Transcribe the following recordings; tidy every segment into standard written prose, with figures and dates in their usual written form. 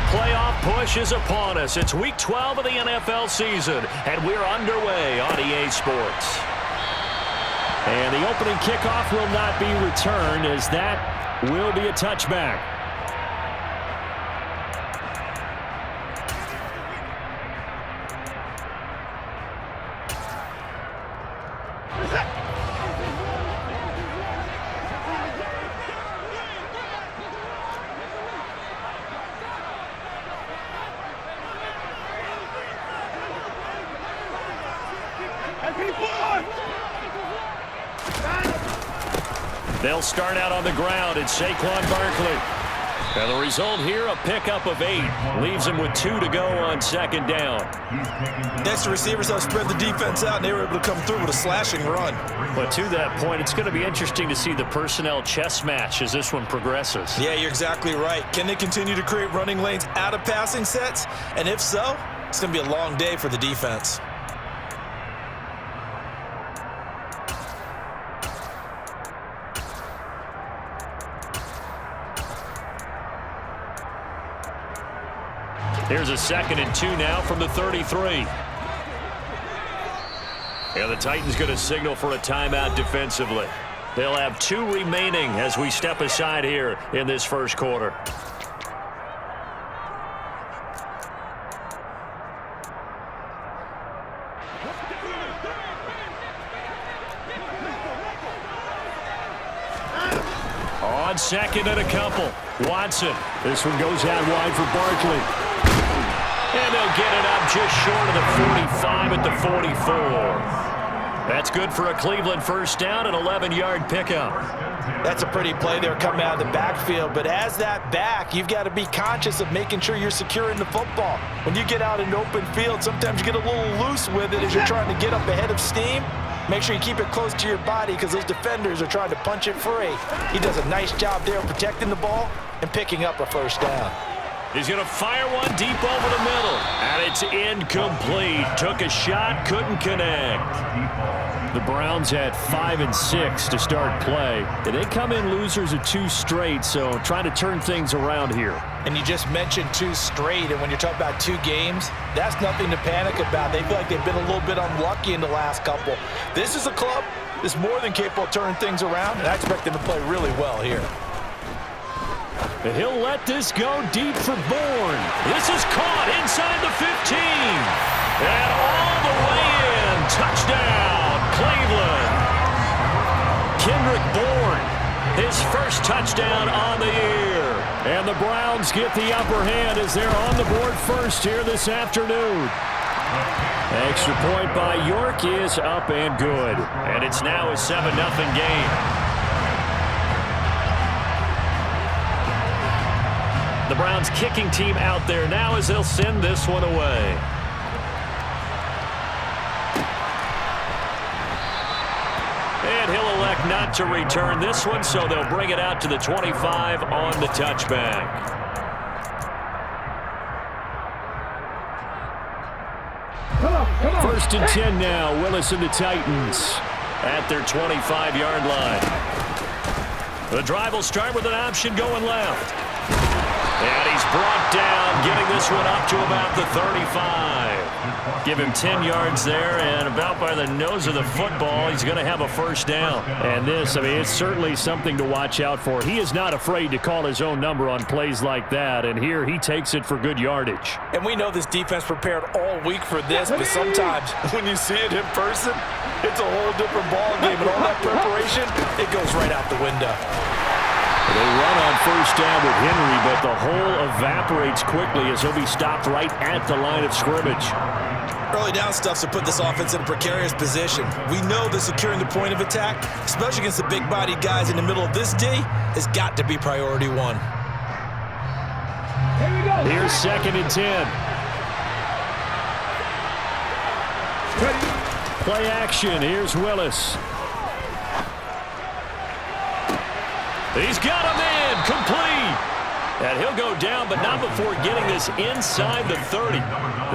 playoff push is upon us. It's Week 12 of the NFL season, and we're underway on EA Sports. And the opening kickoff will not be returned, as that will be a touchback. They'll start out on the ground. It's Saquon Barkley. And the result here, a pickup of 8. Leaves him with 2 to go on second down. Next, the receivers have spread the defense out, and they were able to come through with a slashing run. But to that point, it's going to be interesting to see the personnel chess match as this one progresses. Yeah, you're exactly right. Can they continue to create running lanes out of passing sets? And if so, it's going to be a long day for the defense. Here's a 2nd and 2 now from the 33. And the Titans going to signal for a timeout defensively. They'll have 2 remaining as we step aside here in this first quarter. On 2nd and a couple. Watson. This one goes out wide for Barkley. And they'll get it up just short of the 45 at the 44. That's good for a Cleveland first down, an 11-yard pickup. That's a pretty play there coming out of the backfield. But as that back, you've got to be conscious of making sure you're securing the football. When you get out in open field, sometimes you get a little loose with it as you're trying to get up ahead of steam. Make sure you keep it close to your body because those defenders are trying to punch it free. He does a nice job there protecting the ball and picking up a first down. He's going to fire one deep over the middle. And it's incomplete. Took a shot, couldn't connect. The Browns at 5 and 6 to start play. They come in losers of 2 straight, so trying to turn things around here. And you just mentioned 2 straight, and when you're talking about 2 games, that's nothing to panic about. They feel like they've been a little bit unlucky in the last couple. This is a club that's more than capable of turning things around, and I expect them to play really well here. And he'll let this go deep for Bourne. This is caught inside the 15. And all the way in. Touchdown, Cleveland. Kendrick Bourne, his first touchdown on the year. And the Browns get the upper hand as they're on the board first here this afternoon. Extra point by York is up and good. And it's now a 7-0 game. The Browns kicking team out there now as they'll send this one away. And he'll elect not to return this one, so they'll bring it out to the 25 on the touchback. First and 10 now. Willis and the Titans at their 25-yard line. The drive will start with an option going left. And he's brought down, getting this one up to about the 35. Give him 10 yards there, and about by the nose of the football, he's going to have a first down. And this, I mean, it's certainly something to watch out for. He is not afraid to call his own number on plays like that, and here he takes it for good yardage. And we know this defense prepared all week for this, but sometimes when you see it in person, it's a whole different ball game, and all that preparation, it goes right out the window. They run on first down with Henry, but the hole evaporates quickly as he'll be stopped right at the line of scrimmage. Early down stuff to put this offense in a precarious position. We know that securing the point of attack, especially against the big-bodied guys in the middle of this D, has got to be priority 1. Here's 2nd and 10. Play action. Here's Willis. He's got him in, complete. And he'll go down, but not before getting this inside the 30.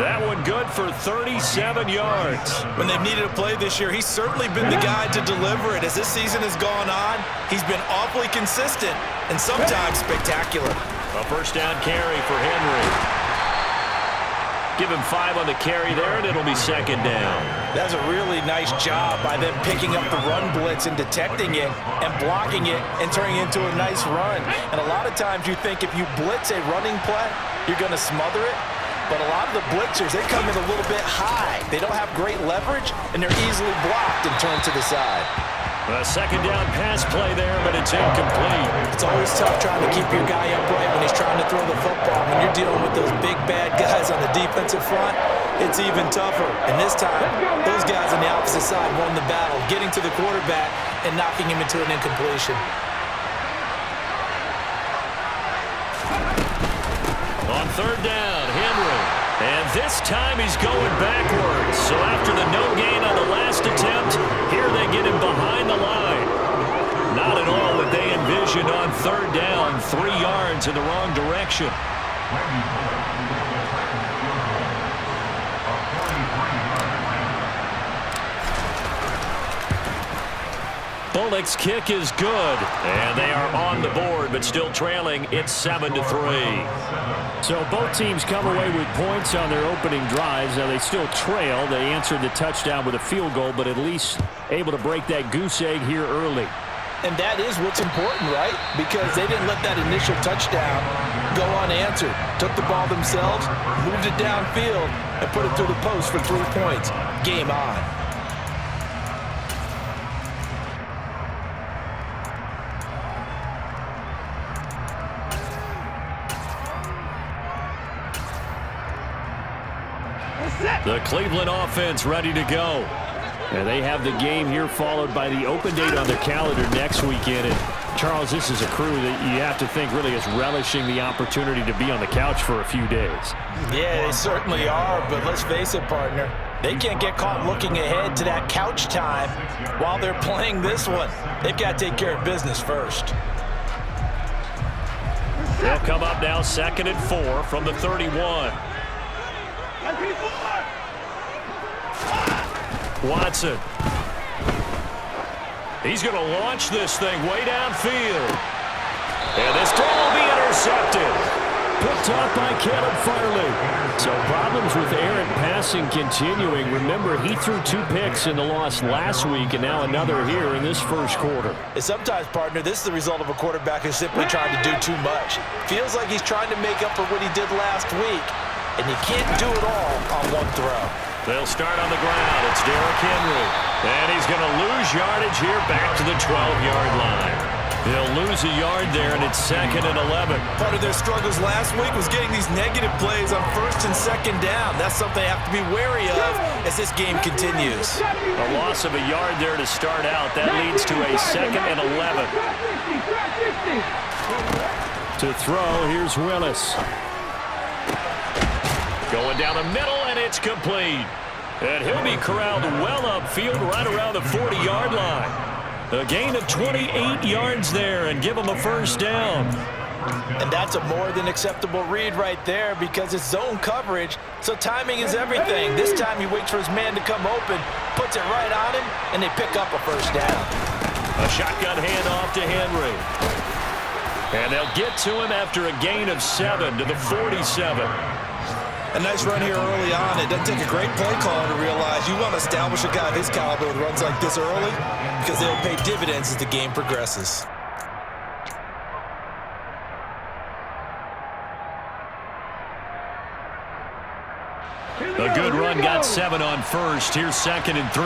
That one good for 37 yards. When they've needed a play this year, he's certainly been the guy to deliver it. As this season has gone on, he's been awfully consistent and sometimes spectacular. A first down carry for Henry. Give him 5 on the carry there, and it'll be second down. That's a really nice job by them picking up the run blitz and detecting it and blocking it and turning it into a nice run. And a lot of times you think if you blitz a running play, you're going to smother it. But a lot of the blitzers, they come in a little bit high. They don't have great leverage, and they're easily blocked and turned to the side. A second down pass play there, but it's incomplete. It's always tough trying to keep your guy upright when he's trying to throw the football. When you're dealing with those big, bad guys on the defensive front, it's even tougher. And this time, those guys on the opposite side won the battle, getting to the quarterback and knocking him into an incompletion. On third down, Henry. And this time he's going backwards. So after the no gain on the last attempt, here they get him behind the line. Not at all what they envisioned on third down. 3 yards in the wrong direction. Bullock's kick is good, and they are on the board, but still trailing. It's 7-3. So both teams come away with points on their opening drives. Now they still trail. They answered the touchdown with a field goal, but at least able to break that goose egg here early. And that is what's important, right? Because they didn't let that initial touchdown go unanswered. Took the ball themselves, moved it downfield, and put it through the post for 3 points. Game on. The Cleveland offense ready to go. And they have the game here followed by the open date on their calendar next weekend. And Charles, this is a crew that you have to think really is relishing the opportunity to be on the couch for a few days. Yeah, they certainly are, but let's face it, partner. They can't get caught looking ahead to that couch time while they're playing this one. They've got to take care of business first. They'll come up now 2nd and 4 from the 31. Watson. He's going to launch this thing way downfield. And this throw will be intercepted. Picked off by Caleb Farley. So problems with errant passing continuing. Remember, he threw 2 picks in the loss last week and now another here in this first quarter. And sometimes, partner, this is the result of a quarterback who's simply trying to do too much. Feels like he's trying to make up for what he did last week. And you can't do it all on one throw. They'll start on the ground. It's Derrick Henry. And he's going to lose yardage here back to the 12-yard line. They'll lose a yard there, and it's 2nd and 11. Part of their struggles last week was getting these negative plays on 1st and 2nd down. That's something they have to be wary of as this game continues. A loss of a yard there to start out. That leads to a 2nd and 11. To throw, here's Willis. Going down the middle, and it's complete. And he'll be corralled well upfield right around the 40-yard line. A gain of 28 yards there and give him a first down. And that's a more than acceptable read right there because it's zone coverage, so timing is everything. This time he waits for his man to come open, puts it right on him, and they pick up a first down. A shotgun handoff to Henry. And they'll get to him after a gain of 7 to the 47. A nice run here early on. It doesn't take a great play caller to realize you want to establish a guy of his caliber with runs like this early because they'll pay dividends as the game progresses. A good run got 7 on first. Here's 2nd and 3.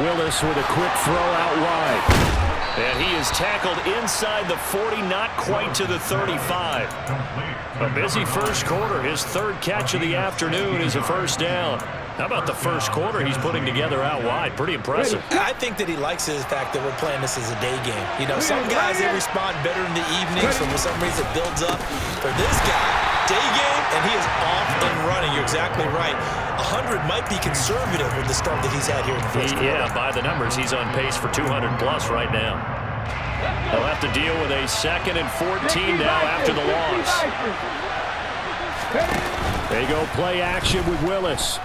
Willis with a quick throw out wide. And he is tackled inside the 40, not quite to the 35. A busy first quarter. His 3rd catch of the afternoon is a first down. How about the first quarter he's putting together out wide? Pretty impressive. I think that he likes the fact that we're playing this as a day game. You know, some guys, they respond better in the evenings. For some reason, it builds up. For this guy, day game, and he is off and running. You're exactly right. 100 might be conservative with the start that he's had here in the first quarter. Yeah, by the numbers, he's on pace for 200-plus right now. They'll have to deal with a 2nd and 14 now after the loss. They go play action with Willis.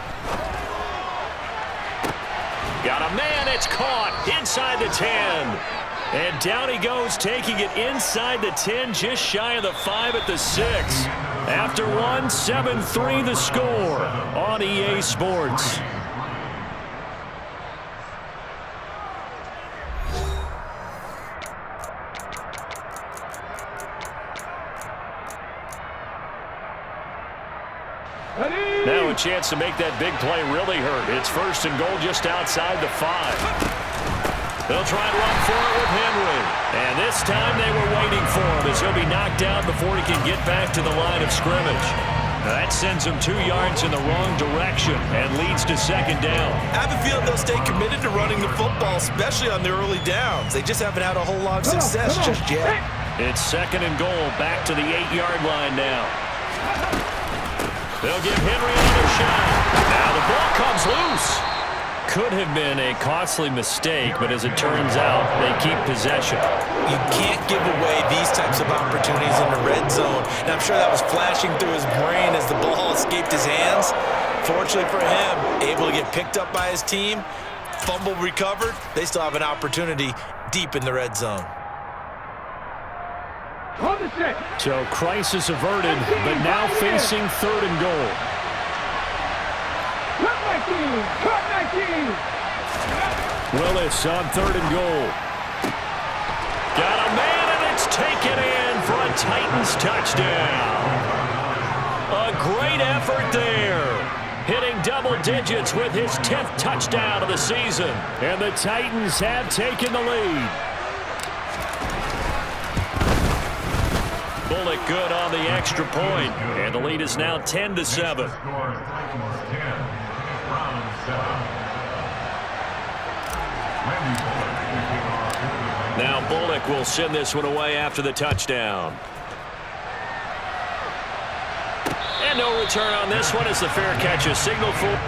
Got a man. It's caught inside the 10. And down he goes, taking it inside the 10, just shy of the 5 at the 6. After one, 7-3 the score on EA Sports. Now a chance to make that big play really hurt. It's first and goal just outside the 5. They'll try and run for it with Henry. And this time they were waiting for him as he'll be knocked down before he can get back to the line of scrimmage. That sends him 2 yards in the wrong direction and leads to second down. I have a feeling they'll stay committed to running the football, especially on the early downs. They just haven't had a whole lot of success just yet. It's second and goal, back to the 8-yard line now. They'll give Henry another shot. Now the ball comes loose. Could have been a costly mistake, but as it turns out, they keep possession. You can't give away these types of opportunities in the red zone. And I'm sure that was flashing through his brain as the ball escaped his hands. Fortunately for him, able to get picked up by his team, fumble recovered. They still have an opportunity deep in the red zone. So crisis averted, but now facing third and goal. Willis on third and goal. Got a man, and it's taken in for a Titans touchdown. A great effort there. Hitting double digits with his 10th touchdown of the season. And the Titans have taken the lead. Bullock good on the extra point, and the lead is now 10-7. Now Bullock will send this one away after the touchdown. And no return on this one as the fair catch is signaled for.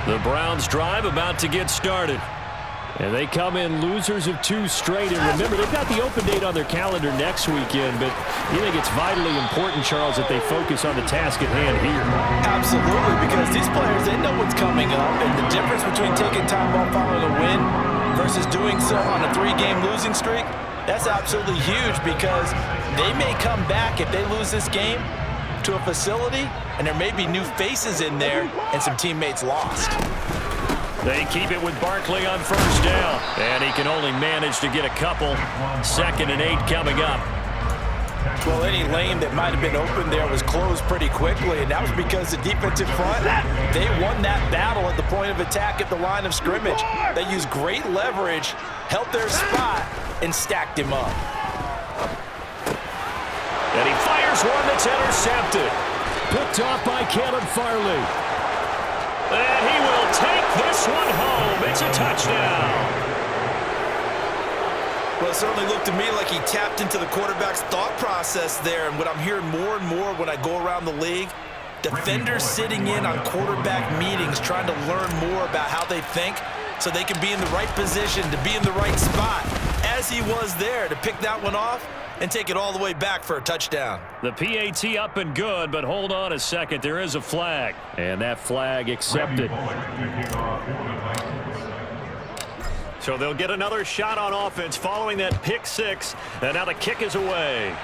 The Browns drive about to get started. And they come in losers of 2 straight. And remember, they've got the open date on their calendar next weekend, but you think it's vitally important, Charles, that they focus on the task at hand here. Absolutely, because these players, they know what's coming up, and the difference between taking time off following a win versus doing so on a 3-game losing streak, that's absolutely huge because they may come back if they lose this game to a facility, and there may be new faces in there and some teammates lost. They keep it with Barkley on first down, and he can only manage to get a couple. 2nd and 8 coming up. Well, any lane that might have been open there was closed pretty quickly, and that was because the defensive front, they won that battle at the point of attack at the line of scrimmage. They used great leverage, held their spot, and stacked him up. And he fires one that's intercepted. Picked off by Caleb Farley. And he will take this one home. It's a touchdown. Well, it certainly looked to me like he tapped into the quarterback's thought process there. And what I'm hearing more and more when I go around the league, defenders sitting in on quarterback meetings trying to learn more about how they think so they can be in the right position, to be in the right spot, as he was there to pick that one off and take it all the way back for a touchdown. The PAT up and good, but hold on a second. There is a flag, and that flag accepted. So they'll get another shot on offense following that pick six. And now the kick is away.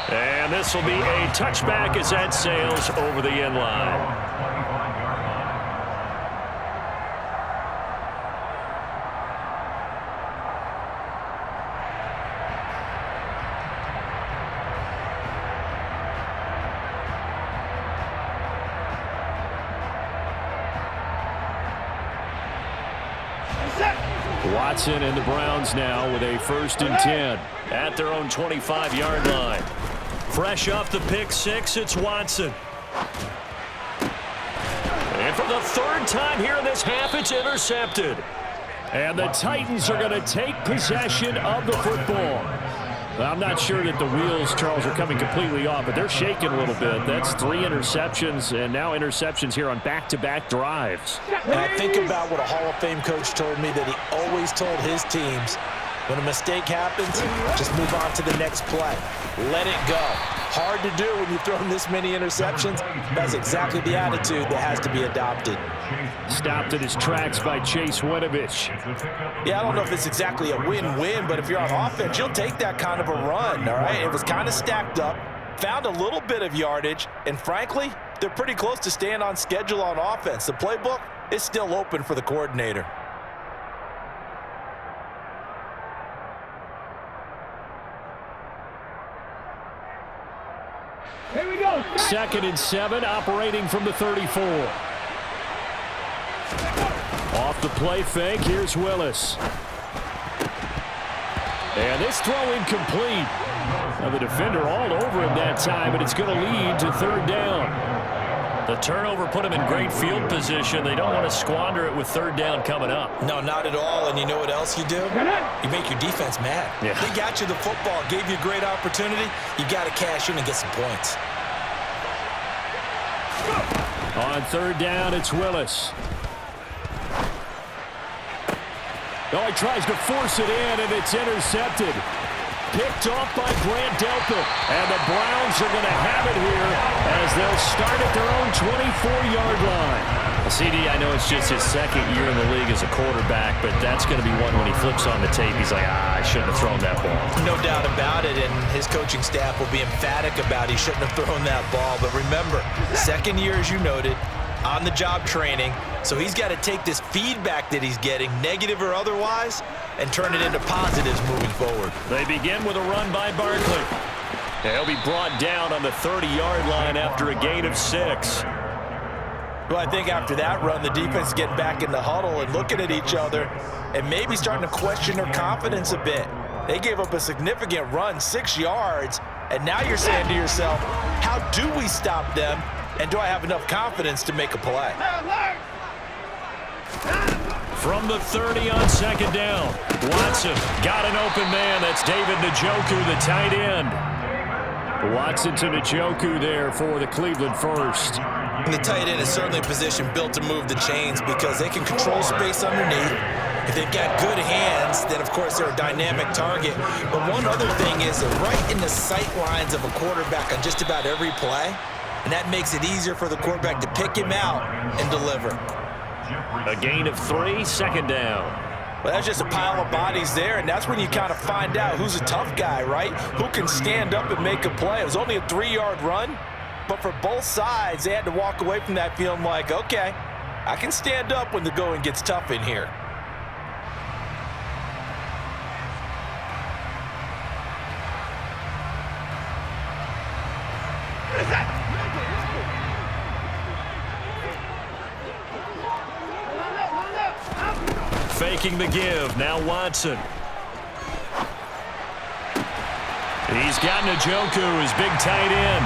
And this will be a touchback as that sails over the end line. Watson and the Browns now with a 1st and 10 at their own 25-yard line. Fresh off the pick six, it's Watson. And for the 3rd time here in this half, it's intercepted. And the Titans are going to take possession of the football. I'm not sure that the wheels, Charles, are coming completely off, but they're shaking a little bit. That's 3 interceptions, and now interceptions here on back-to-back drives. And I think about what a Hall of Fame coach told me that he always told his teams, when a mistake happens, just move on to the next play. Let it go. Hard to do when you've thrown this many interceptions. That's exactly the attitude that has to be adopted. Stopped in his tracks by Chase Winovich. Yeah, I don't know if it's exactly a win-win, but if you're on offense, you'll take that kind of a run, all right? It was kind of stacked up, found a little bit of yardage, and frankly, they're pretty close to staying on schedule on offense. The playbook is still open for the coordinator. Here we go. 2nd and 7, operating from the 34. Off the play fake, here's Willis. And this throw incomplete. Now the defender all over him that time, but it's going to lead to 3rd down. The turnover put him in great field position. They don't want to squander it with 3rd down coming up. No, not at all. And you know what else you do? You make your defense mad. Yeah. They got you the football, gave you a great opportunity. You got to cash in and get some points. On 3rd down, it's Willis. Oh, he tries to force it in, and it's intercepted. Picked off by Grant Delpit. And the Browns are going to have it here as they'll start at their own 24-yard line. Well, CD, I know it's just his 2nd year in the league as a quarterback, but that's going to be one when he flips on the tape, he's like, I shouldn't have thrown that ball. No doubt about it, and his coaching staff will be emphatic about he shouldn't have thrown that ball. But remember, 2nd year, as you noted, on-the-job training, so he's got to take this feedback that he's getting, negative or otherwise, and turn it into positives moving forward. They begin with a run by Barkley. He'll be brought down on the 30-yard line after a gain of 6. Well, I think after that run, the defense getting back in the huddle and looking at each other and maybe starting to question their confidence a bit. They gave up a significant run, 6 yards, and now you're saying to yourself, how do we stop them, and do I have enough confidence to make a play? From the 30 on 2nd down, Watson got an open man. That's David Njoku, the tight end. Watson to Njoku there for the Cleveland first. And the tight end is certainly a position built to move the chains because they can control space underneath. If they've got good hands, then of course they're a dynamic target. But one other thing is they're right in the sight lines of a quarterback on just about every play. And that makes it easier for the quarterback to pick him out and deliver. A gain of 3, 2nd down. Well, that's just a pile of bodies there, and that's when you kind of find out who's a tough guy, right? Who can stand up and make a play. It was only a 3-yard run, but for both sides, they had to walk away from that feeling like, okay, I can stand up when the going gets tough in here. Faking the give. Now Watson. He's got Njoku, his big tight end.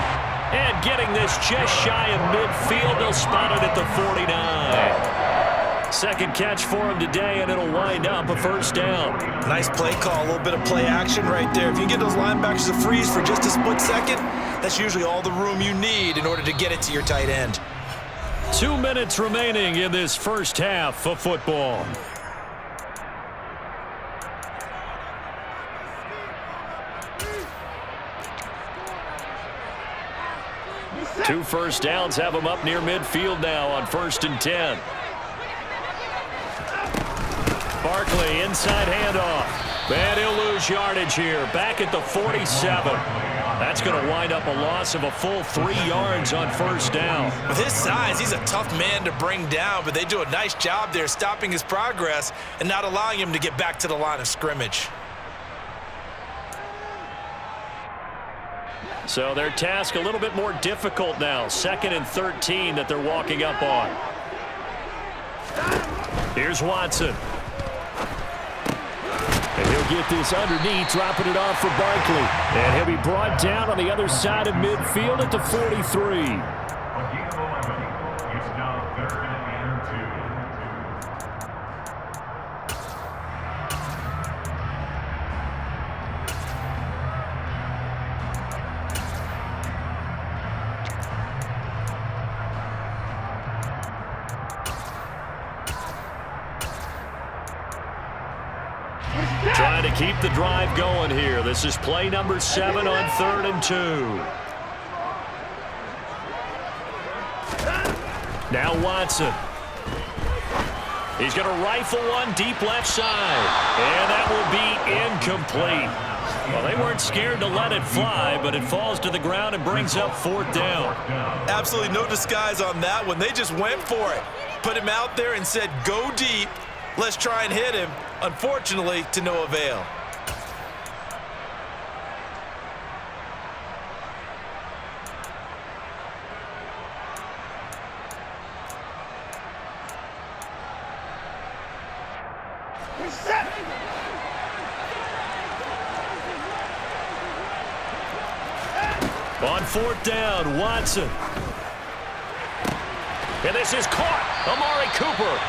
And getting this just shy of midfield. They'll spot it at the 49. Second catch for him today, and it'll wind up a 1st down. Nice play call, a little bit of play action right there. If you can get those linebackers to freeze for just a split second, that's usually all the room you need in order to get it to your tight end. 2 minutes remaining in this first half of football. Two first downs have them up near midfield now on 1st and 10. Barkley, inside handoff. And he'll lose yardage here, back at the 47. That's going to wind up a loss of a full 3 yards on first down. With his size, he's a tough man to bring down, but they do a nice job there stopping his progress and not allowing him to get back to the line of scrimmage. So their task a little bit more difficult now. 2nd and 13 that they're walking up on. Here's Watson. And he'll get this underneath, dropping it off for Barkley. And he'll be brought down on the other side of midfield at the 43. Trying to keep the drive going here. This is play number 7 on 3rd and 2. Now Watson. He's going to rifle one deep left side. And that will be incomplete. Well, they weren't scared to let it fly, but it falls to the ground and brings up 4th down. Absolutely no disguise on that one. They just went for it. Put him out there and said, go deep. Let's try and hit him. Unfortunately, to no avail. On 4th down, Watson. And this is caught. Amari Cooper.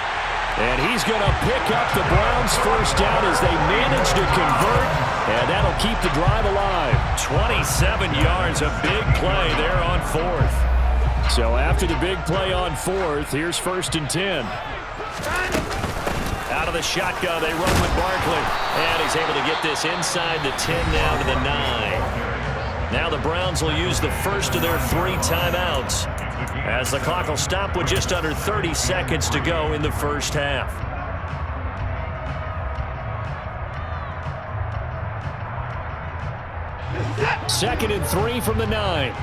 And he's going to pick up the Browns' first down as they manage to convert. And that'll keep the drive alive. 27 yards, a big play there on 4th. So after the big play on 4th, here's 1st and 10. Out of the shotgun, they run with Barkley. And he's able to get this inside the 10 now to the 9. Now the Browns will use the first of their 3 timeouts, as the clock will stop with just under 30 seconds to go in the first half. Second and 3 from the 9.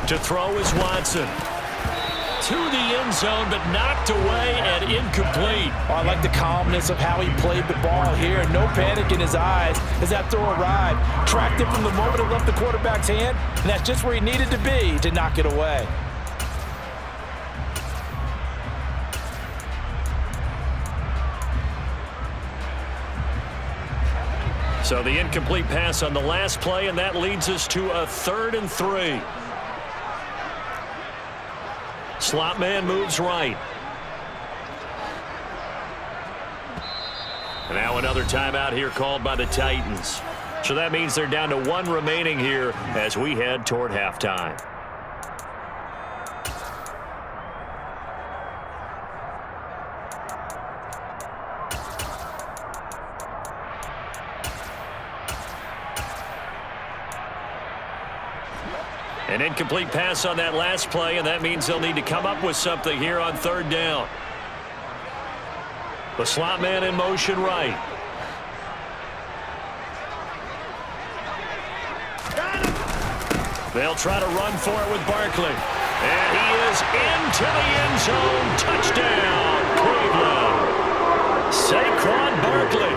To throw is Watson. To the end zone, but knocked away and incomplete. Oh, I like the calmness of how he played the ball here. No panic in his eyes as that throw arrived. Tracked it from the moment it left the quarterback's hand, and that's just where he needed to be to knock it away. So the incomplete pass on the last play, and that leads us to a 3rd and 3. Slot man moves right. And now another timeout here called by the Titans. So that means they're down to 1 remaining here as we head toward halftime. An incomplete pass on that last play, and that means they'll need to come up with something here on 3rd down. The slot man in motion right. They'll try to run for it with Barkley. And he is into the end zone. Touchdown, Cleveland. Saquon Barkley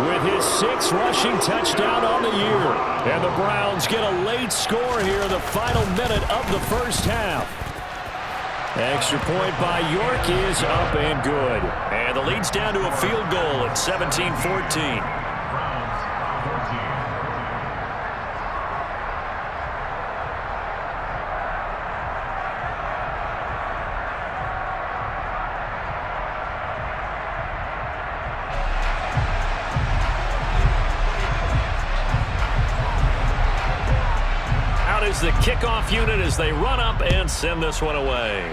with his 6th rushing touchdown on the year. And the Browns get a late score here in the final minute of the first half. Extra point by York is up and good. And the lead's down to a field goal at 17-14. The kickoff unit as they run up and send this one away.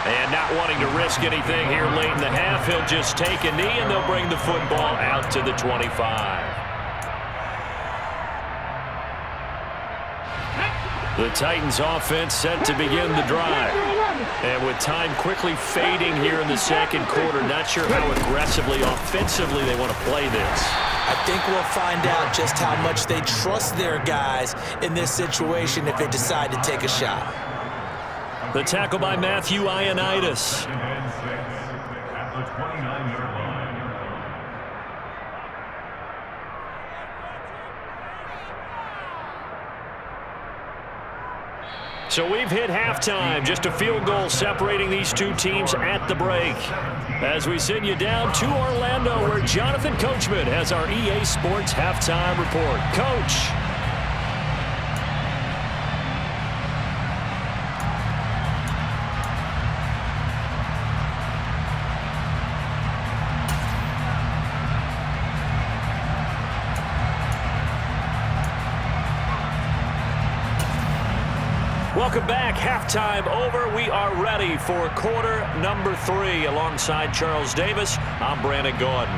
And not wanting to risk anything here late in the half, he'll just take a knee and they'll bring the football out to the 25. The Titans offense set to begin the drive. And with time quickly fading here in the second quarter, not sure how aggressively, offensively they want to play this. I think we'll find out just how much they trust their guys in this situation if they decide to take a shot. The tackle by Matthew Ioannidis. At the 29-yard line. So we've hit halftime. Just a field goal separating these two teams at the break. As we send you down to Orlando, where Jonathan Coachman has our EA Sports halftime report. Coach. Welcome back. Halftime over. We are ready for quarter number 3. Alongside Charles Davis, I'm Brandon Gordon.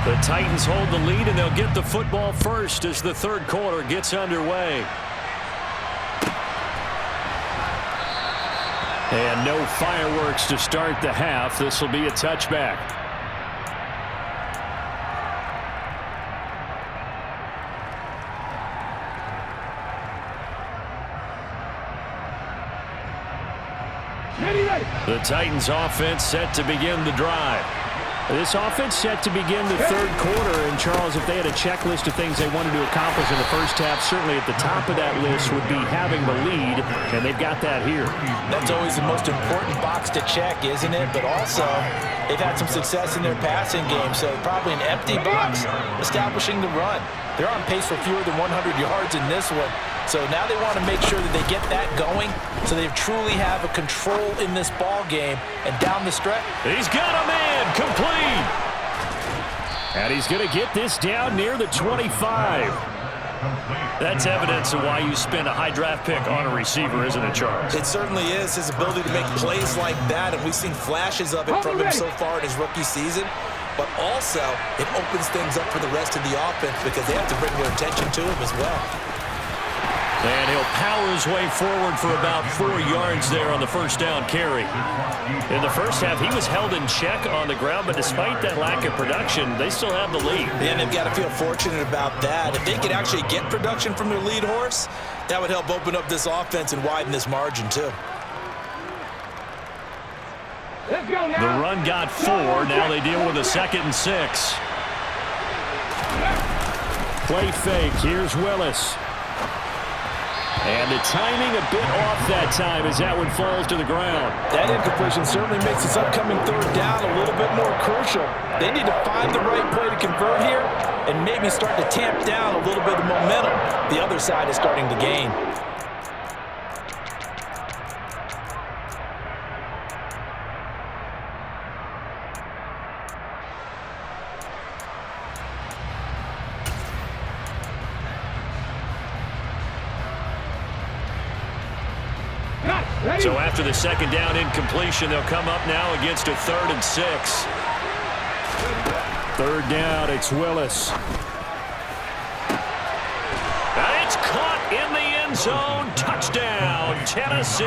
The Titans hold the lead, and they'll get the football first as the third quarter gets underway. And no fireworks to start the half. This will be a touchback. The Titans offense set to begin the drive. This offense set to begin the third quarter. And, Charles, if they had a checklist of things they wanted to accomplish in the first half, certainly at the top of that list would be having the lead, and they've got that here. That's always the most important box to check, isn't it? But also, they've had some success in their passing game, so probably an empty box establishing the run. They're on pace for fewer than 100 yards in this one. So now they want to make sure that they get that going so they truly have a control in this ball game. And down the stretch, he's got a man complete. And he's going to get this down near the 25. That's evidence of why you spend a high draft pick on a receiver, isn't it, Charles? It certainly is. His ability to make plays like that, and we've seen flashes of it from him so far in his rookie season. But also, it opens things up for the rest of the offense because they have to bring their attention to him as well. And he'll power his way forward for about 4 yards there on the first down carry. In the first half, he was held in check on the ground, but despite that lack of production, they still have the lead. And they've got to feel fortunate about that. If they could actually get production from their lead horse, that would help open up this offense and widen this margin too. Let's go now. The run got 4. Now they deal with a 2nd and 6. Play fake. Here's Willis. And the timing a bit off that time as that one falls to the ground. That incompletion certainly makes this upcoming third down a little bit more crucial. They need to find the right play to convert here and maybe start to tamp down a little bit of momentum. The other side is starting to gain. So after the second down incompletion, they'll come up now against a 3rd and 6. Third down, it's Willis. And it's caught in the end zone. Touchdown, Tennessee.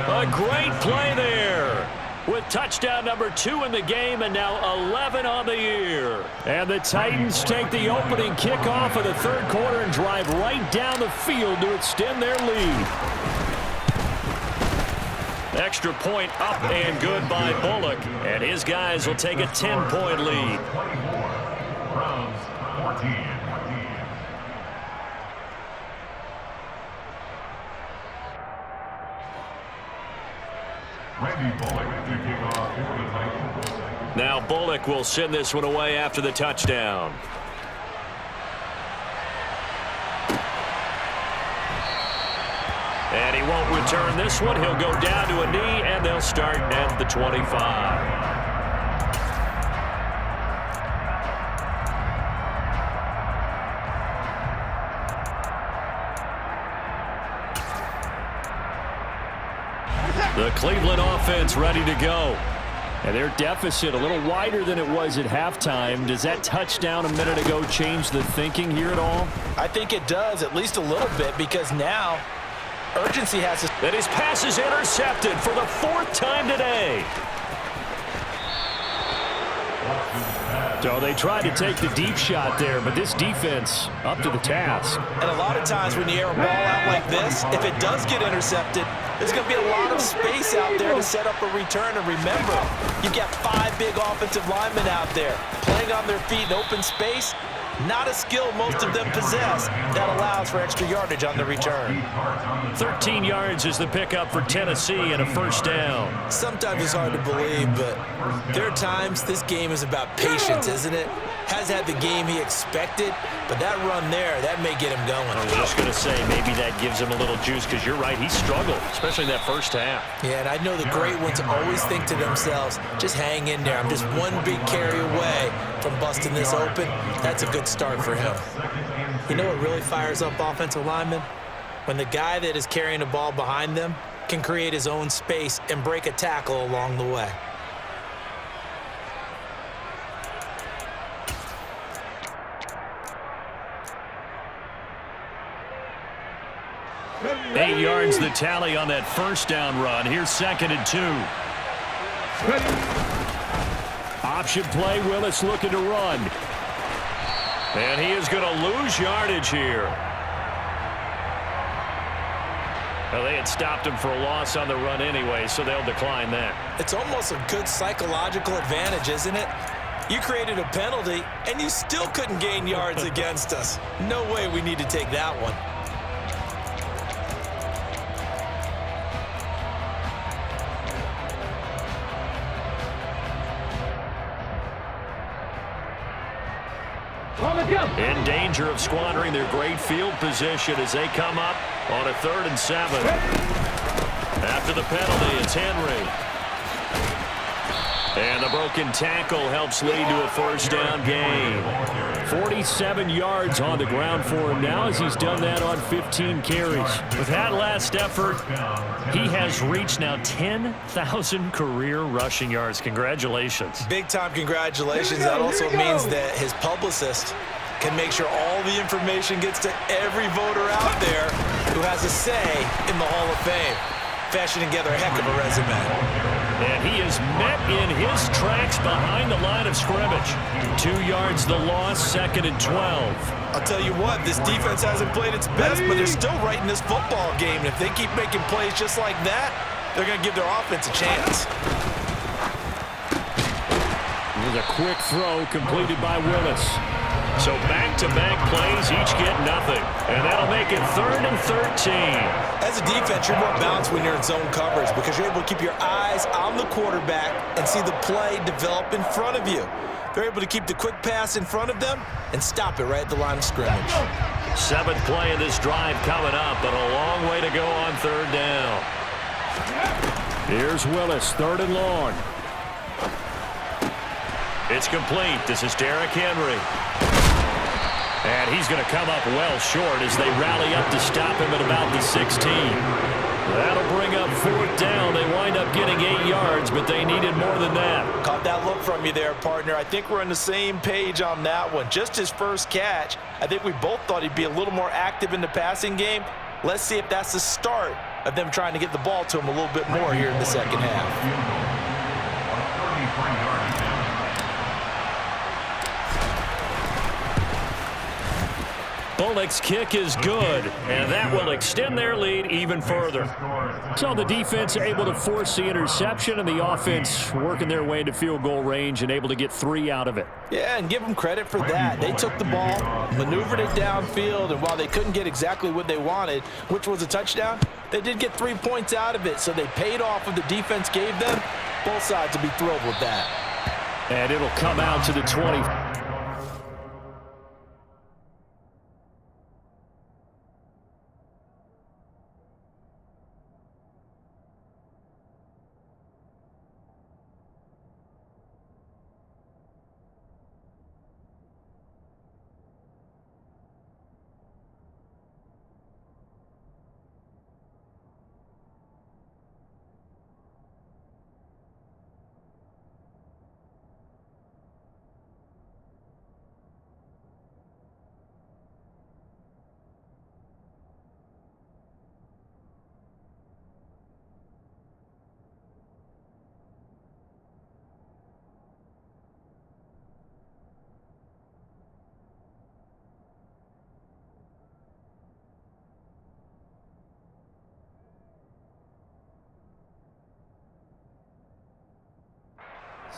A great play there with touchdown number 2 in the game and now 11 on the year. And the Titans take the opening kickoff of the third quarter and drive right down the field to extend their lead. Extra point up and good by Bullock. And his guys will take a 10-point lead. Now Bullock will send this one away after the touchdown. And he won't return this one. He'll go down to a knee, and they'll start at the 25. The Cleveland offense ready to go. And their deficit a little wider than it was at halftime. Does that touchdown a minute ago change the thinking here at all? I think it does, at least a little bit, because now urgency has to... That his pass is intercepted for the 4th time today. So they tried to take the deep shot there, but this defense up to the task. And a lot of times when you air a ball out like this, if it does get intercepted, there's going to be a lot of space out there to set up a return. And remember, you've got 5 big offensive linemen out there playing on their feet in open space. Not a skill most of them possess that allows for extra yardage on the return. 13 yards is the pickup for Tennessee and a 1st down. Sometimes it's hard to believe, but there are times this game is about patience, isn't it? Has had the game he expected, but that run there, that may get him going. I was just going to say, maybe that gives him a little juice, because you're right, he struggled, especially in that 1st half. Yeah, and I know the great ones always think to themselves, just hang in there. I'm just one big carry away from busting this open. That's a good start for him. You know what really fires up offensive linemen? When the guy that is carrying the ball behind them can create his own space and break a tackle along the way. Eight yards the tally on that 1st down run. Here's 2nd and 2. Option play, Willis looking to run. And he is going to lose yardage here. Well, they had stopped him for a loss on the run anyway, so they'll decline that. It's almost a good psychological advantage, isn't it? You created a penalty, and you still couldn't gain yards against us. No way we need to take that one. In danger of squandering their great field position as they come up on a 3rd and 7. After the penalty, it's Henry. And the broken tackle helps lead to a 1st down gain. 47 yards on the ground for him now as he's done that on 15 carries. With that last effort, he has reached now 10,000 career rushing yards. Congratulations. Big-time congratulations. That also means that his publicist can make sure all the information gets to every voter out there who has a say in the Hall of Fame. Fashioning together a heck of a resume. And he is met in his tracks behind the line of scrimmage. 2 yards the loss, 2nd and 12. I'll tell you what, this defense hasn't played its best, but they're still right in this football game. And if they keep making plays just like that, they're going to give their offense a chance. With a quick throw completed by Willis. So back-to-back plays, each get nothing. And that'll make it 3rd and 13. As a defense, you're more balanced when you're in zone coverage because you're able to keep your eyes on the quarterback and see the play develop in front of you. They're able to keep the quick pass in front of them and stop it right at the line of scrimmage. 7th play of this drive coming up, but a long way to go on 3rd down. Here's Willis, 3rd and long. It's complete. This is Derrick Henry. And he's going to come up well short as they rally up to stop him at about the 16. That'll bring up 4th down. They wind up getting 8 yards, but they needed more than that. Caught that look from you there, partner. I think we're on the same page on that one. Just his first catch. I think we both thought he'd be a little more active in the passing game. Let's see if that's the start of them trying to get the ball to him a little bit more here in the 2nd half. Bullock's kick is good, and that will extend their lead even further. So the defense able to force the interception, and the offense working their way into field goal range and able to get 3 out of it. Yeah, and give them credit for that. They took the ball, maneuvered it downfield, and while they couldn't get exactly what they wanted, which was a touchdown, they did get 3 points out of it, so they paid off what the defense gave them. Both sides will be thrilled with that. And it'll come out to the 20.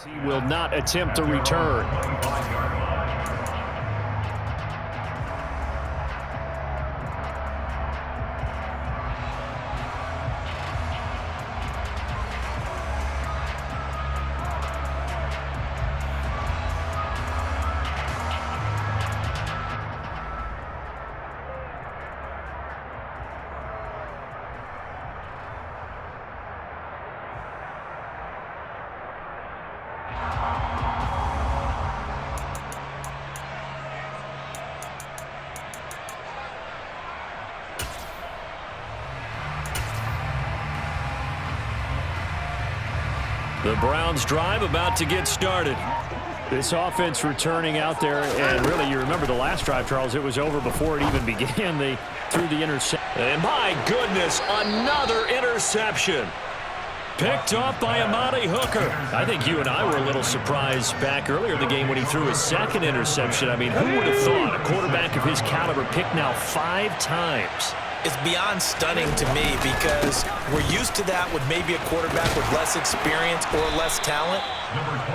He will not attempt to return. The Browns drive about to get started. This offense returning out there, and really, you remember the last drive, Charles, it was over before it even began. They threw the interception. And my goodness, another interception. Picked off by Amani Hooker. I think you and I were a little surprised back earlier in the game when he threw his second interception. I mean, who would have thought a quarterback of his caliber picked now 5 times? It's beyond stunning to me because we're used to that with maybe a quarterback with less experience or less talent.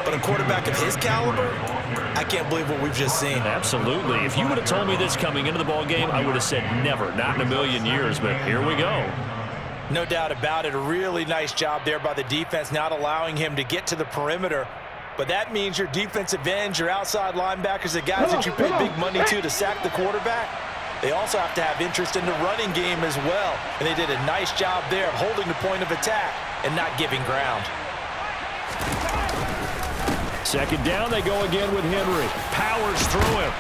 But a quarterback of his caliber, I can't believe what we've just seen. Absolutely. If you would have told me this coming into the ball game, I would have said never, not in a million years, but here we go. No doubt about it. A really nice job there by the defense, not allowing him to get to the perimeter. But that means your defensive ends, your outside linebackers, the guys that you pay big money to sack the quarterback, they also have to have interest in the running game as well. And they did a nice job there of holding the point of attack and not giving ground. Second down, they go again with Henry. Powers through him.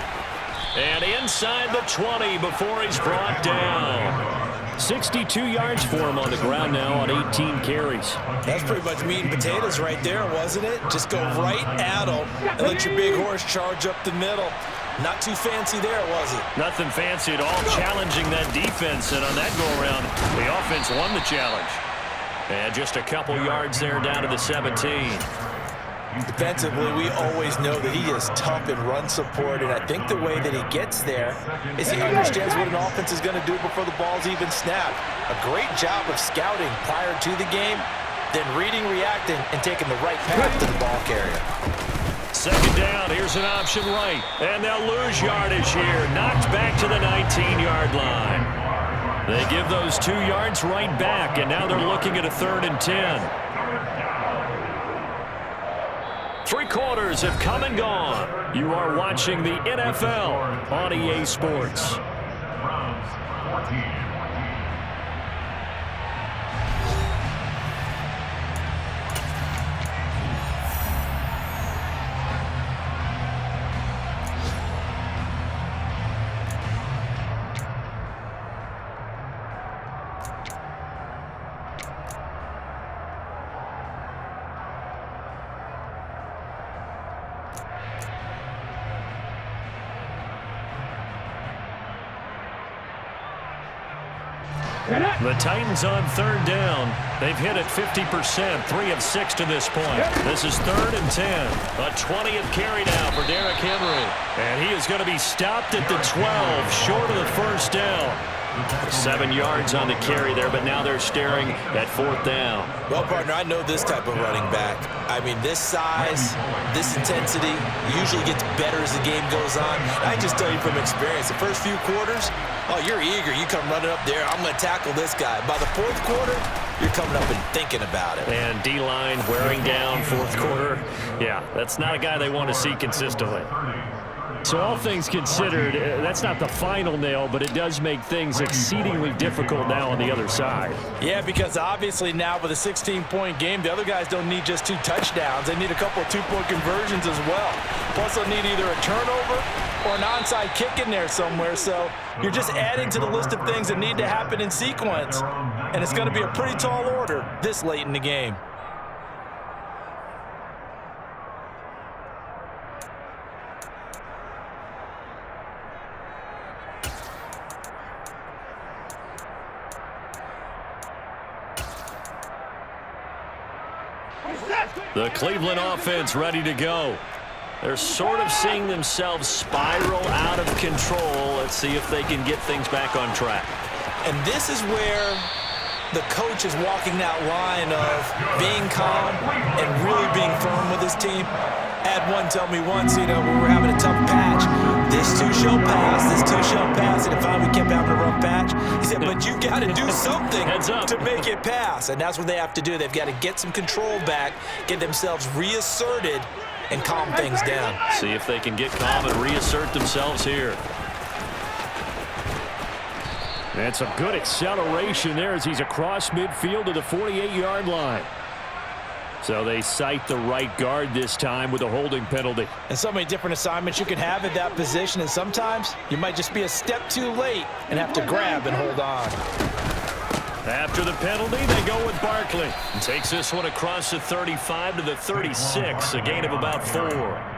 And inside the 20 before he's brought down. 62 yards for him on the ground now on 18 carries. That's pretty much meat and potatoes right there, wasn't it? Just go right at him and let your big horse charge up the middle. Not too fancy there, was it? Nothing fancy at all, challenging that defense. And on that go-around, the offense won the challenge. And just a couple yards there down to the 17. Defensively, we always know that he is tough in run support, and I think the way that he gets there is he understands what an offense is going to do before the ball's even snapped. A great job of scouting prior to the game, then reading, reacting, and taking the right path to the ball carrier. Second down, here's an option right, and they'll lose yardage here. Knocked back to the 19-yard line. They give those 2 yards right back, and now they're looking at a 3rd and 10. 3 quarters have come and gone. You are watching the NFL on EA Sports. Browns 14. The Titans on 3rd down. They've hit it 50%, 3 of 6 to this point. This is 3rd and 10. A 20th carry now for Derrick Henry. And he is going to be stopped at the 12, short of the first down. 7 yards on the carry there, but now they're staring at 4th down. Well, partner, I know this type of running back. I mean, this size, this intensity usually gets better as the game goes on. I just tell you from experience, the first few quarters, oh, you're eager. You come running up there, I'm going to tackle this guy. By the 4th quarter, you're coming up and thinking about it. And D-line wearing down 4th quarter. Yeah, that's not a guy they want to see consistently. So all things considered, that's not the final nail, but it does make things exceedingly difficult now on the other side. Yeah, because obviously now with a 16-point game, the other guys don't need just 2 touchdowns. They need a couple of 2-point conversions as well. Plus they'll need either a turnover or an onside kick in there somewhere. So you're just adding to the list of things that need to happen in sequence. And it's going to be a pretty tall order this late in the game. The Cleveland offense ready to go. They're sort of seeing themselves spiral out of control. Let's see if they can get things back on track. And this is where the coach is walking that line of being calm and really being firm with his team. I had one tell me once, when we were having a tough patch, this too shall pass, and if finally we kept having a rough patch, he said, but you've got to do something to make it pass, and that's what they have to do. They've got to get some control back, get themselves reasserted, and calm things down. See if they can get calm and reassert themselves here. And some good acceleration there as he's across midfield to the 48-yard line. So they cite the right guard this time with a holding penalty. And so many different assignments you can have at that position, and sometimes you might just be a step too late and have to grab and hold on. After the penalty, they go with Barkley. And takes this one across the 35 to the 36, a gain of about 4.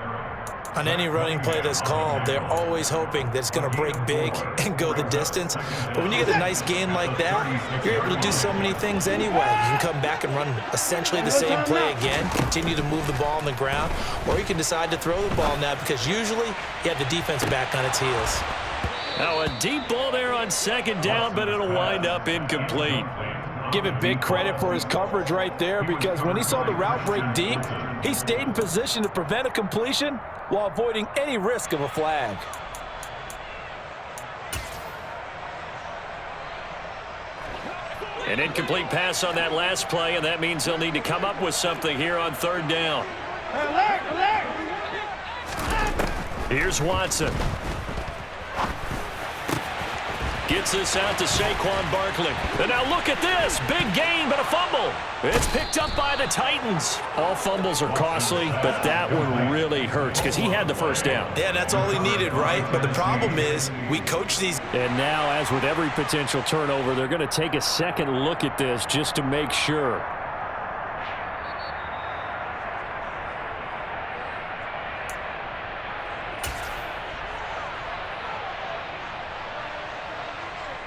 On any running play that's called, they're always hoping that it's going to break big and go the distance. But when you get a nice gain like that, you're able to do so many things anyway. You can come back and run essentially the same play again, continue to move the ball on the ground, or you can decide to throw the ball now because usually you have the defense back on its heels. Now a deep ball there on second down, but it'll wind up incomplete. Give it big credit for his coverage right there because when he saw the route break deep, he stayed in position to prevent a completion while avoiding any risk of a flag. An incomplete pass on that last play, and that means they'll need to come up with something here on third down. Here's Watson. Gets this out to Saquon Barkley. And now look at this. Big gain, but a fumble. It's picked up by the Titans. All fumbles are costly, but that one really hurts because he had the first down. Yeah, that's all he needed, right? But the problem is we coach these. And now, as with every potential turnover, they're going to take a second look at this just to make sure.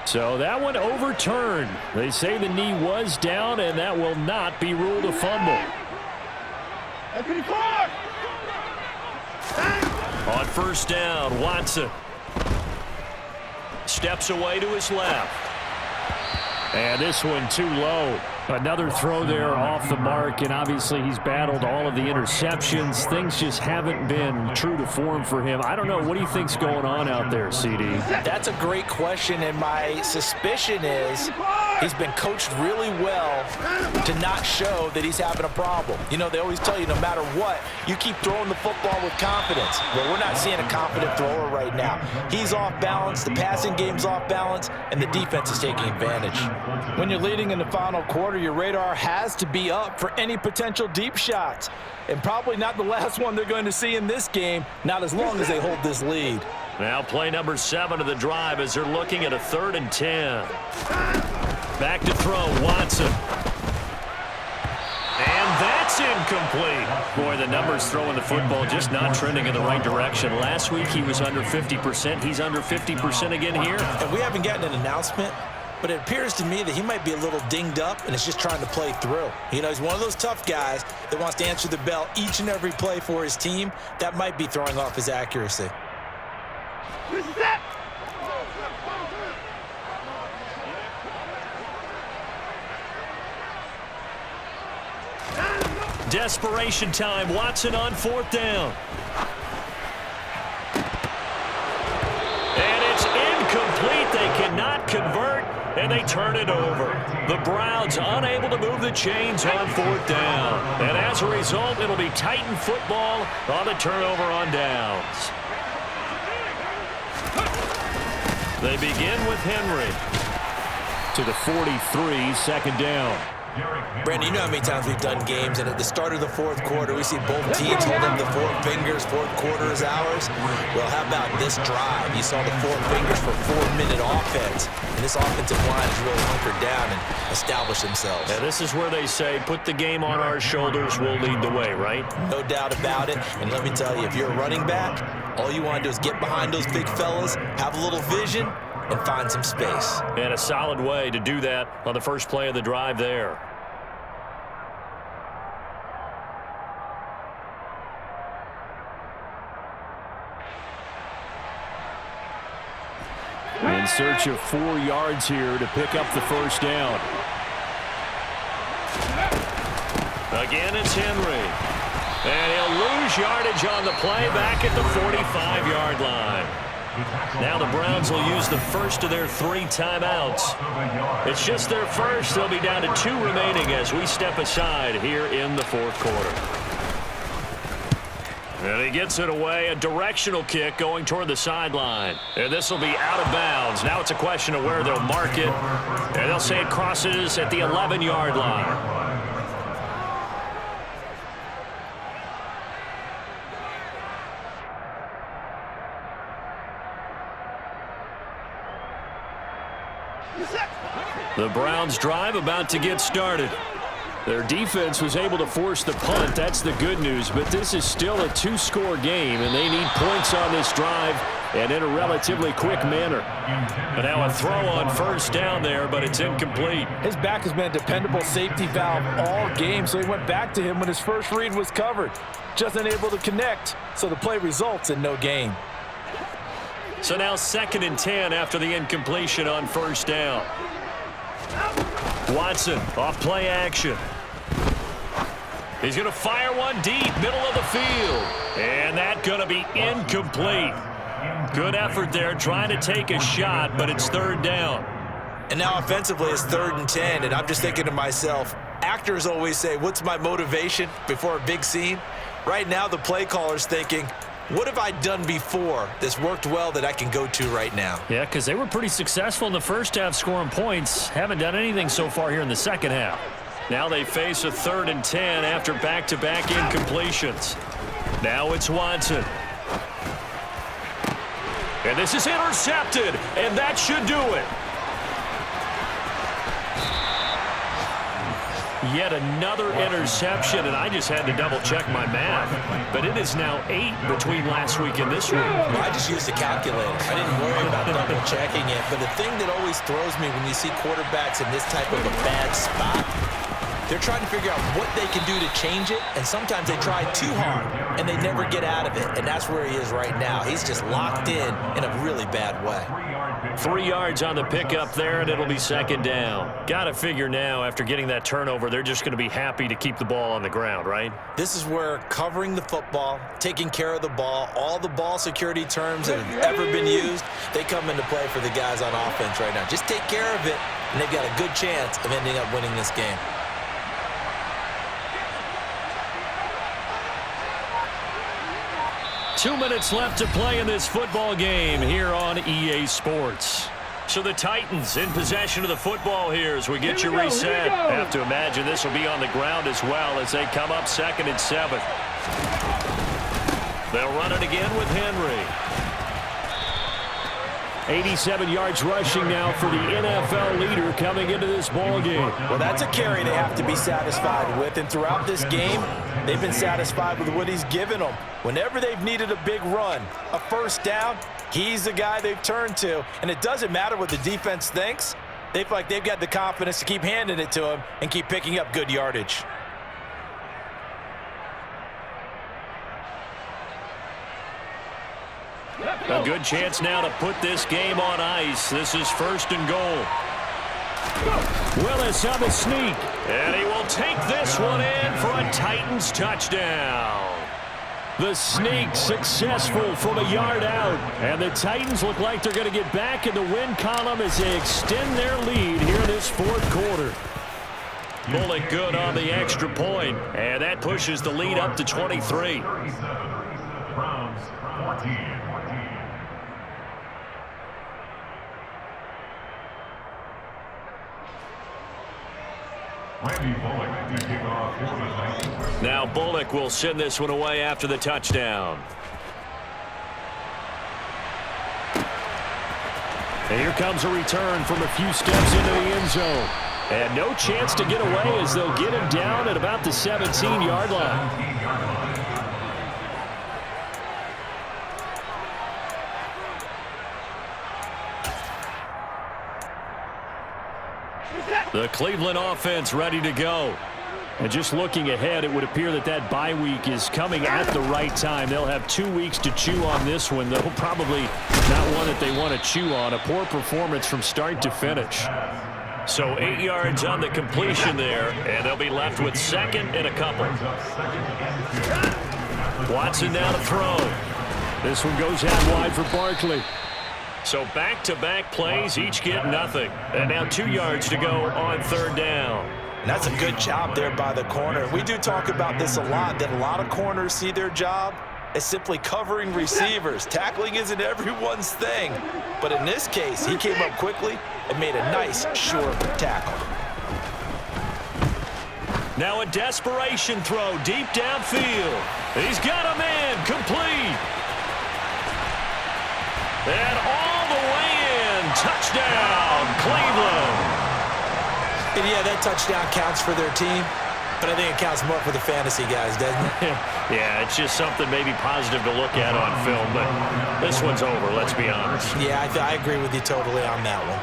So that one overturned. They say the knee was down, and that will not be ruled a fumble. On first down, Watson steps away to his left. And this one too low. Another throw there off the mark, and obviously he's battled all of the interceptions. Things just haven't been true to form for him. I don't know. What do you think's going on out there, CD? That's a great question, and my suspicion is he's been coached really well to not show that he's having a problem. You know, they always tell you no matter what, you keep throwing the football with confidence. Well, we're not seeing a confident thrower right now. He's off balance, the passing game's off balance, and the defense is taking advantage. When you're leading in the final quarter, your radar has to be up for any potential deep shots. And probably not the last one they're going to see in this game, not as long as they hold this lead. Now play number 7 of the drive as they're looking at a 3rd and 10. Back to throw, Watson. And that's incomplete. Boy, the numbers throwing the football just not trending in the right direction. Last week he was under 50%. He's under 50% again here. And we haven't gotten an announcement, but it appears to me that he might be a little dinged up and is just trying to play through. You know, he's one of those tough guys that wants to answer the bell each and every play for his team. That might be throwing off his accuracy. Desperation time. Watson on 4th down. And it's incomplete. They cannot convert, and they turn it over. The Browns unable to move the chains on 4th down. And as a result, it'll be Titan football on the turnover on downs. They begin with Henry to the 43, 2nd down. Brandon, you know how many times we've done games, and at the start of the 4th quarter, we see both teams hold up the 4 fingers, 4th quarter is ours. Well, how about this drive? You saw the 4 fingers for 4-minute offense, and this offensive line has really hunkered down and established themselves. Yeah, this is where they say, put the game on our shoulders, we'll lead the way, right? No doubt about it, and let me tell you, if you're a running back, all you want to do is get behind those big fellas, have a little vision, and find some space. And a solid way to do that on the first play of the drive there. In search of 4 yards here to pick up the first down. Again, it's Henry. And he'll lose yardage on the play back at the 45-yard line. Now the Browns will use the first of their 3 timeouts. It's just their first. They'll be down to 2 remaining as we step aside here in the 4th quarter. And he gets it away. A directional kick going toward the sideline. And this will be out of bounds. Now it's a question of where they'll mark it. And they'll say it crosses at the 11-yard line. The Browns drive about to get started. Their defense was able to force the punt. That's the good news. But this is still a 2-score game, and they need points on this drive and in a relatively quick manner. And now a throw on first down there, but it's incomplete. His back has been a dependable safety valve all game, so he went back to him when his first read was covered. Just unable to connect, so the play results in no gain. So now 2nd and 10 after the incompletion on first down. Watson off play action. He's going to fire one deep, middle of the field. And that's going to be incomplete. Good effort there trying to take a shot, but it's 3rd down. And now offensively it's 3rd and 10, and I'm just thinking to myself, actors always say, what's my motivation before a big scene? Right now the play caller's thinking, what have I done before that's worked well that I can go to right now? Yeah, because they were pretty successful in the first half scoring points. Haven't done anything so far here in the second half. Now they face a 3rd and 10 after back-to-back incompletions. Now it's Watson. And this is intercepted, and that should do it. Yet another interception, and I just had to double-check my math. But it is now 8 between last week and this week. I just used the calculator. I didn't worry about double-checking it. But the thing that always throws me when you see quarterbacks in this type of a bad spot, they're trying to figure out what they can do to change it, and sometimes they try too hard, and they never get out of it. And that's where he is right now. He's just locked in a really bad way. 3 yards on the pickup there, and it'll be 2nd down. Got to figure now, after getting that turnover, they're just going to be happy to keep the ball on the ground, right? This is where covering the football, taking care of the ball, all the ball security terms that have ever been used, they come into play for the guys on offense right now. Just take care of it, and they've got a good chance of ending up winning this game. Two minutes left to play in this football game here on EA Sports. So the Titans in possession of the football here as we get you reset. Have to imagine this will be on the ground as well as they come up 2nd and 7. They'll run it again with Henry. 87 yards rushing now for the NFL leader coming into this ball game. Well, that's a carry they have to be satisfied with, and throughout this game, they've been satisfied with what he's given them. Whenever they've needed a big run, a first down, he's the guy they've turned to, and it doesn't matter what the defense thinks. They feel like they've got the confidence to keep handing it to him and keep picking up good yardage. A good chance now to put this game on ice. This is 1st and goal. Willis on the sneak. And he will take this one in for a Titans touchdown. The sneak successful from a yard out. And the Titans look like they're going to get back in the win column as they extend their lead here in this 4th quarter. Bullock good on the extra point. And that pushes the lead up to 23. Browns 14. Now Bullock will send this one away after the touchdown. And here comes a return from a few steps into the end zone. And no chance to get away as they'll get him down at about the 17-yard line. The Cleveland offense ready to go. And just looking ahead, it would appear that that bye week is coming at the right time. They'll have 2 weeks to chew on this one, though probably not one that they want to chew on. A poor performance from start to finish. So 8 yards on the completion there, and they'll be left with second and a couple. Watson now to throw. This one goes out wide for Barkley. So back-to-back plays, each get nothing. And now 2 yards to go on third down. And that's a good job there by the corner. We do talk about this a lot, that a lot of corners see their job as simply covering receivers. Tackling isn't everyone's thing. But in this case, he came up quickly and made a nice, sure tackle. Now a desperation throw deep downfield. He's got a man complete. And all the way in. Touchdown, Cleveland. And yeah, that touchdown counts for their team, but I think it counts more for the fantasy guys, doesn't it? Yeah, it's just something maybe positive to look at on film, but this one's over, let's be honest. Yeah, I agree with you totally on that one.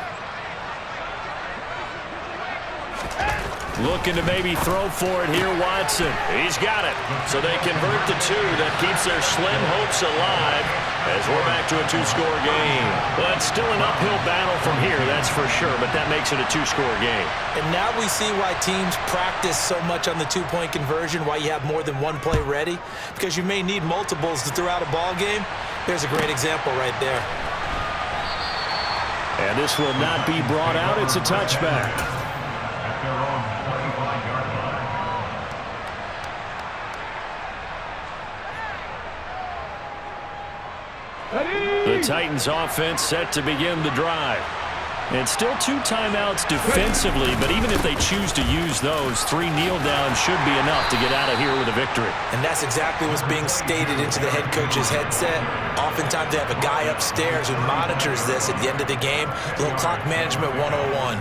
Looking to maybe throw for it here, Watson. He's got it. So they convert the two. That keeps their slim hopes alive as we're back to a two-score game. Well, it's still an uphill battle from here, that's for sure, but that makes it a two-score game. And now we see why teams practice so much on the two-point conversion, why you have more than one play ready, because you may need multiples to throw out a ball game. There's a great example right there. And this will not be brought out. It's a touchback. The Titans offense set to begin the drive. And still 2 timeouts defensively, but even if they choose to use those, 3 kneel downs should be enough to get out of here with a victory. And that's exactly what's being stated into the head coach's headset. Oftentimes they have a guy upstairs who monitors this at the end of the game. A little clock management 101.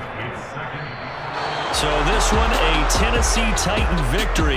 So this one, a Tennessee Titan victory.